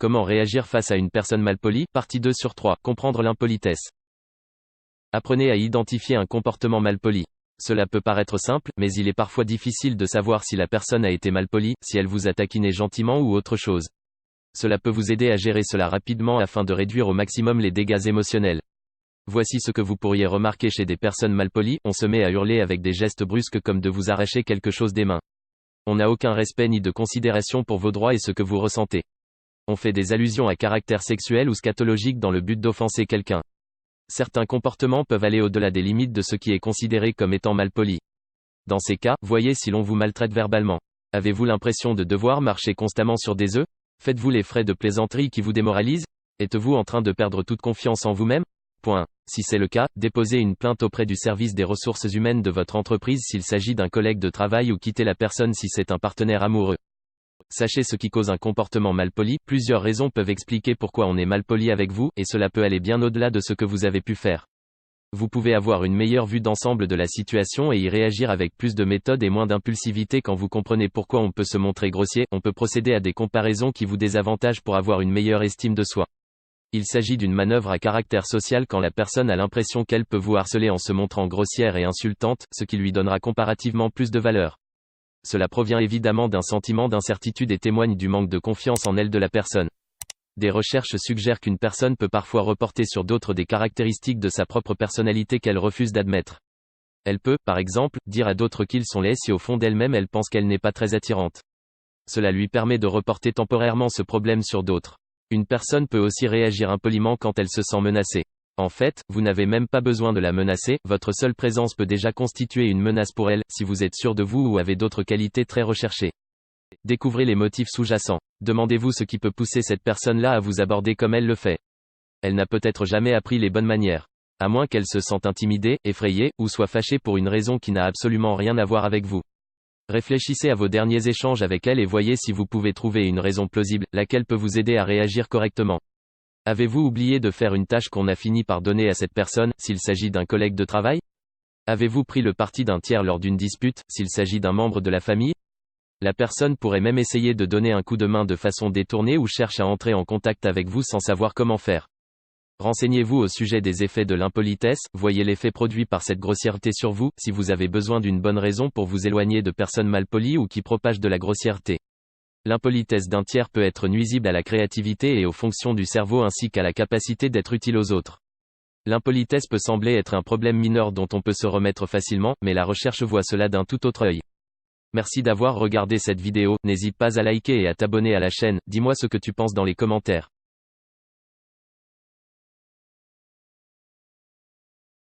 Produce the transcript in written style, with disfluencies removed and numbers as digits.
Comment réagir face à une personne malpolie? Partie 2 sur 3. Comprendre l'impolitesse. Apprenez à identifier un comportement malpoli. Cela peut paraître simple, mais il est parfois difficile de savoir si la personne a été malpolie, si elle vous a taquiné gentiment ou autre chose. Cela peut vous aider à gérer cela rapidement afin de réduire au maximum les dégâts émotionnels. Voici ce que vous pourriez remarquer chez des personnes malpolies: on se met à hurler avec des gestes brusques comme de vous arracher quelque chose des mains. On n'a aucun respect ni de considération pour vos droits et ce que vous ressentez. On fait des allusions à caractère sexuel ou scatologique dans le but d'offenser quelqu'un. Certains comportements peuvent aller au-delà des limites de ce qui est considéré comme étant malpoli. Dans ces cas, voyez si l'on vous maltraite verbalement. Avez-vous l'impression de devoir marcher constamment sur des œufs? Faites-vous les frais de plaisanterie qui vous démoralisent? Êtes-vous en train de perdre toute confiance en vous-même? Si c'est le cas, déposez une plainte auprès du service des ressources humaines de votre entreprise s'il s'agit d'un collègue de travail ou quittez la personne si c'est un partenaire amoureux. Sachez ce qui cause un comportement malpoli. Plusieurs raisons peuvent expliquer pourquoi on est malpoli avec vous, et cela peut aller bien au-delà de ce que vous avez pu faire. Vous pouvez avoir une meilleure vue d'ensemble de la situation et y réagir avec plus de méthode et moins d'impulsivité quand vous comprenez pourquoi on peut se montrer grossier. On peut procéder à des comparaisons qui vous désavantagent pour avoir une meilleure estime de soi. Il s'agit d'une manœuvre à caractère social quand la personne a l'impression qu'elle peut vous harceler en se montrant grossière et insultante, ce qui lui donnera comparativement plus de valeur. Cela provient évidemment d'un sentiment d'incertitude et témoigne du manque de confiance en elle de la personne. Des recherches suggèrent qu'une personne peut parfois reporter sur d'autres des caractéristiques de sa propre personnalité qu'elle refuse d'admettre. Elle peut, par exemple, dire à d'autres qu'ils sont laids si au fond d'elle-même elle pense qu'elle n'est pas très attirante. Cela lui permet de reporter temporairement ce problème sur d'autres. Une personne peut aussi réagir impoliment quand elle se sent menacée. En fait, vous n'avez même pas besoin de la menacer, votre seule présence peut déjà constituer une menace pour elle, si vous êtes sûr de vous ou avez d'autres qualités très recherchées. Découvrez les motifs sous-jacents. Demandez-vous ce qui peut pousser cette personne-là à vous aborder comme elle le fait. Elle n'a peut-être jamais appris les bonnes manières. À moins qu'elle se sente intimidée, effrayée, ou soit fâchée pour une raison qui n'a absolument rien à voir avec vous. Réfléchissez à vos derniers échanges avec elle et voyez si vous pouvez trouver une raison plausible, laquelle peut vous aider à réagir correctement. Avez-vous oublié de faire une tâche qu'on a fini par donner à cette personne, s'il s'agit d'un collègue de travail? Avez-vous pris le parti d'un tiers lors d'une dispute, s'il s'agit d'un membre de la famille? La personne pourrait même essayer de donner un coup de main de façon détournée ou cherche à entrer en contact avec vous sans savoir comment faire. Renseignez-vous au sujet des effets de l'impolitesse, voyez l'effet produit par cette grossièreté sur vous, si vous avez besoin d'une bonne raison pour vous éloigner de personnes malpolies ou qui propagent de la grossièreté. L'impolitesse d'un tiers peut être nuisible à la créativité et aux fonctions du cerveau ainsi qu'à la capacité d'être utile aux autres. L'impolitesse peut sembler être un problème mineur dont on peut se remettre facilement, mais la recherche voit cela d'un tout autre œil. Merci d'avoir regardé cette vidéo, n'hésite pas à liker et à t'abonner à la chaîne, dis-moi ce que tu penses dans les commentaires.